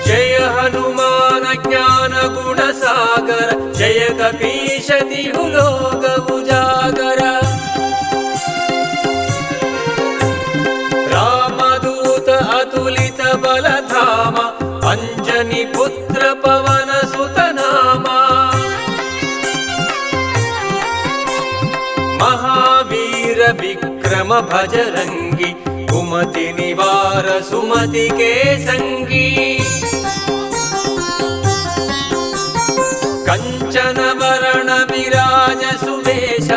जय हनुमान ज्ञान गुण सागर, जय कपीश तिहु लोक उजागर। रामदूत अतुलित बल धाम, अंजनी पुत्र पवन सुत नामा। महावीर विक्रम भजरंगी, कुमति निवार सुमति के संगी। कंचन वरण विराज सुवेश,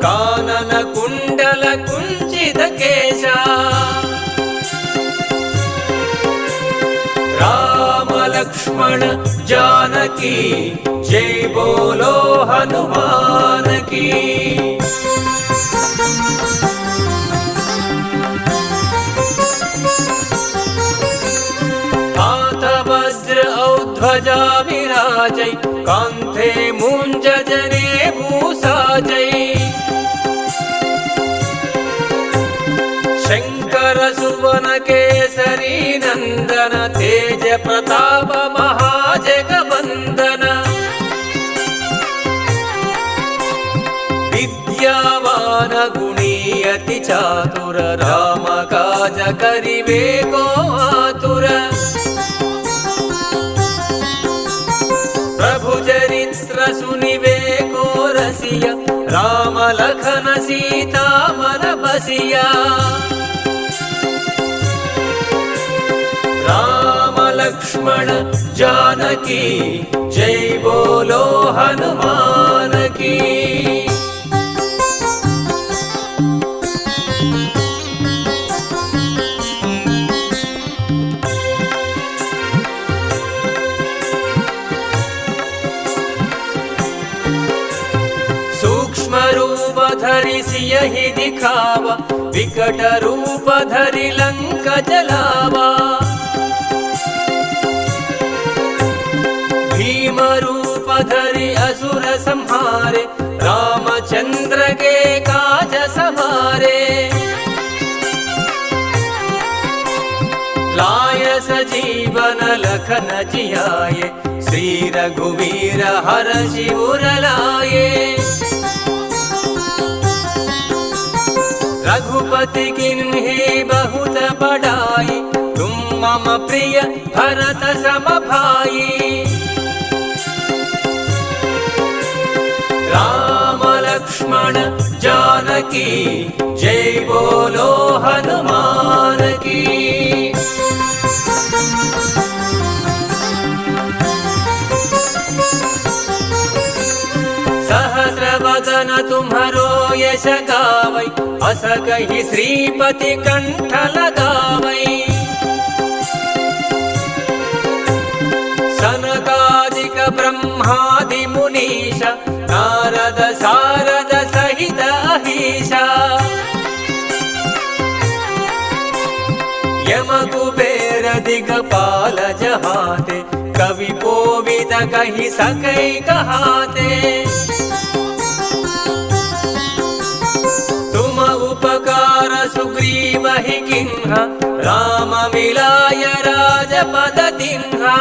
कानन कुंडल कुंचित केश। राम लक्ष्मण जानकी, जय बोलो हनुमान की। ध्वजा विराजै, कांधे मूंज जनेभूषाजै। शंकर सुवन केसरी नंदन, तेज प्रताप महाजगवंदन। विद्यावान गुणी अति चातुर, राम काज करिबे को आतुर। प्रभु चरित्र सुनिबे को रसिया, राम लखन सीता मन बसिया। राम लक्ष्मण जानकी, जय बोलो हनुमान की। सूक्ष्म रूप धरि सियहि दिखावा, विकट रूप धरि लंक जलावा। भीम रूप धरि असुर संहारे, रामचंद्र के काज सवारे। लाय सजीवन लखन जियाए, श्री रघुवीर हरषि उर लाए। रघुपति किन्ही बहुत बड़ाई, तुम मम प्रिय भरत सम भाई। राम लक्ष्मण जानकी, जय बोलो हनुमान की। सहस्रवदन तुम्हरो यश गावै, अस कहि श्रीपति कंठ लगावै। सनकादिक ब्रह्मादि मुनीश, नारद सारद सहित अहीशा। यम कुबेर दिगपाल जहाते, कवि कोविद कहि सकै कहाते। तुम उपकार सुग्रीव ही किन्हा, राम मिलाय राजपद तिन्हा।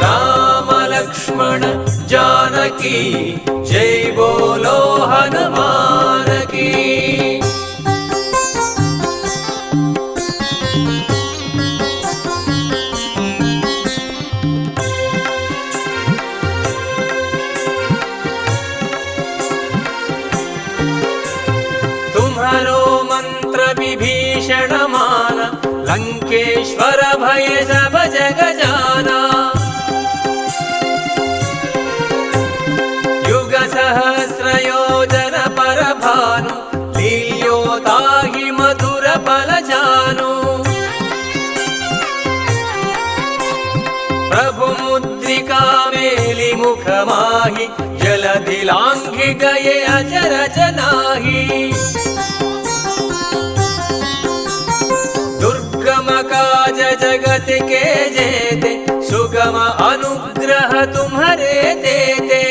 राम लक्ष्मण जानकी, जय बोलो हनुमान की। तुम्हारो मंत्र विभीषण माना, लंकेश्वर भय सब जग जाना। युग सहस्र योजन पर भानु, लील्यो ताहि मधुर फल जानु। प्रभु मुद्रिका मेलि मुख माहि, जलधि लांघि गए अचरज नाही। दुर्गम काज जगत के जेते, सुगम अनुग्रह तुम्हारे देते।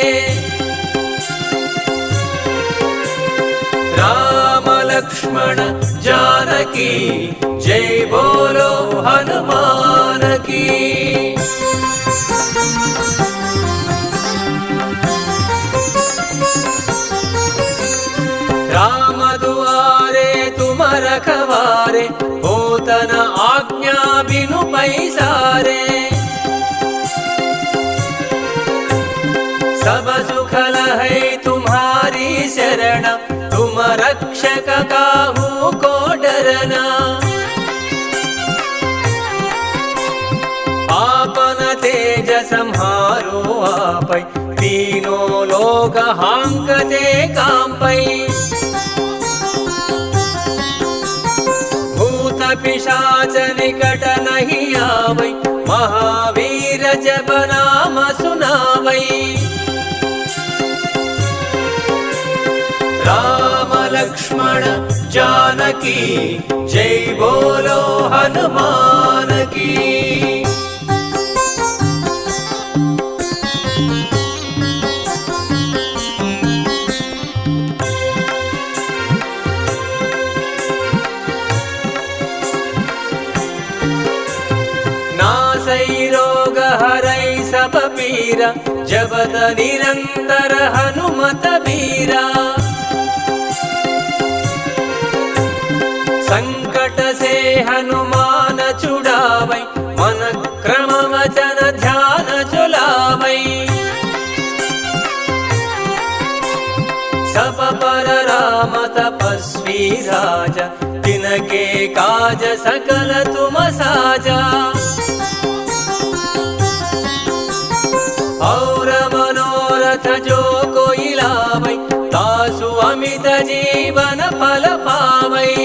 लक्ष्मण जानकी जय बोलो हनुमान की। राम दुआरे तुम रखवारे होतन आज्ञा बिनु पैसारे। सब सुख लहै तुम्हारी शरण तुम रक्षक काहू को डरना। आपन तेज संहारो आपै तीनों लोक हांकते कांपै। भूत पिशाच निकट नहीं आवै महावीर जब नाम सुनावै। राम लक्ष्मण जानकी जय बोलो हनुमान की। नासै रोग हरै सब पीरा जपत निरंतर हनुमत वीरा। संकट से हनुमान छुड़ावै मन क्रम वचन ध्यान चुलावै। सब पर राम तपस्वी साजा तिनके काज सकल तुम साजा। और मनोरथ जो कोई लावै तासु अमित जीवन फल पावै।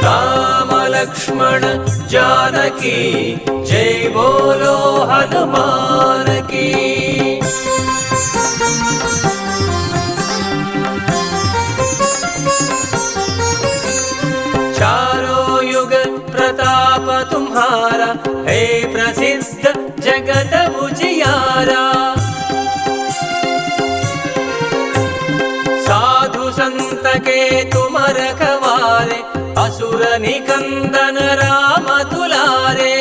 राम लक्ष्मण जानकी जय बोलो हनुमान की। चारों युग प्रताप तुम्हारा है प्रसिद्ध जगत उजियारा। साधु संत के तुम रखवारे असुर निकंदन राम दुलारे।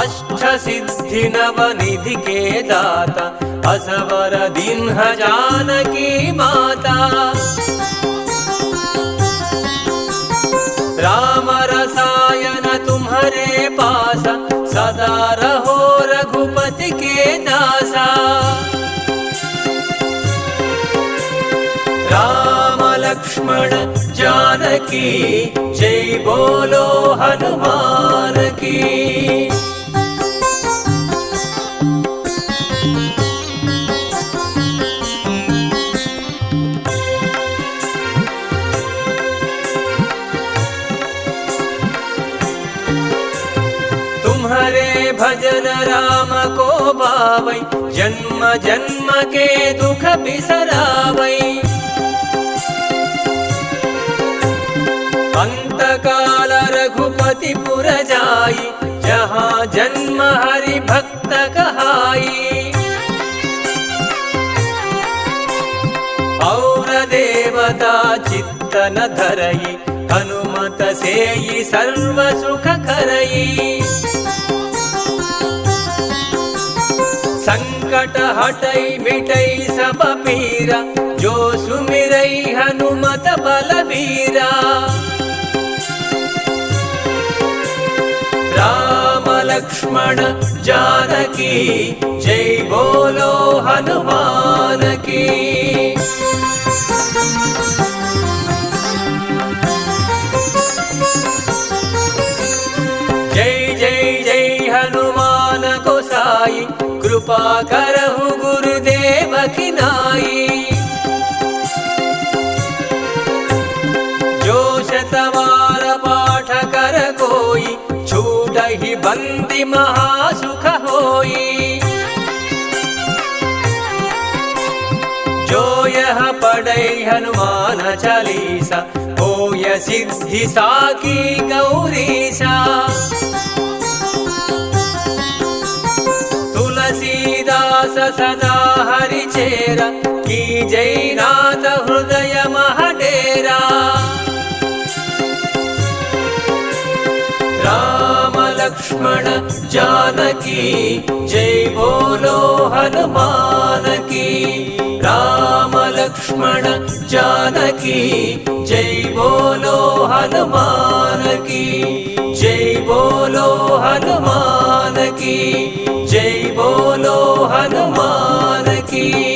अष्ट सिद्धि नव निधि के दाता असवर दीन्ह जानकी माता। राम रसायन तुम्हारे पासा सदा रहो रघुपति के दासा। राम लक्ष्मण जानकी जय बोलो हनुमान की। तुम्हारे भजन राम को पावै जन्म जन्म के दुख बिसरावै। अंत काल रघुपति पुर जाई जहाँ जन्म हरि भक्त कहाई। और देवता चित्त न धरई हनुमत सेई सर्व सुख करई। संकट हटई मिटई सब पीरा जो सुमिरई हनुमत बलवीरा। राम लक्ष्मण जानकी जय बोलो हनुमान की। जय जय जय हनुमान गोसाई कृपा करहु गुरुदेव की नाई। जो शतवार पाठ कर कोई छूटहि बंदी महासुख होई। जो यह पढ़ै हनुमान चालीसा होय सिद्धि साकी गौरीशा। तुलसीदास वास सदा हरि चेरा कीजै नाथ हृदय महडेरा राम लक्ष्मण जानकी जय बोलो हनुमान की राम लक्ष्मण जानकी जय बोलो हनुमान की जय बोलो हनुमान की जय बोलो हनुमान की।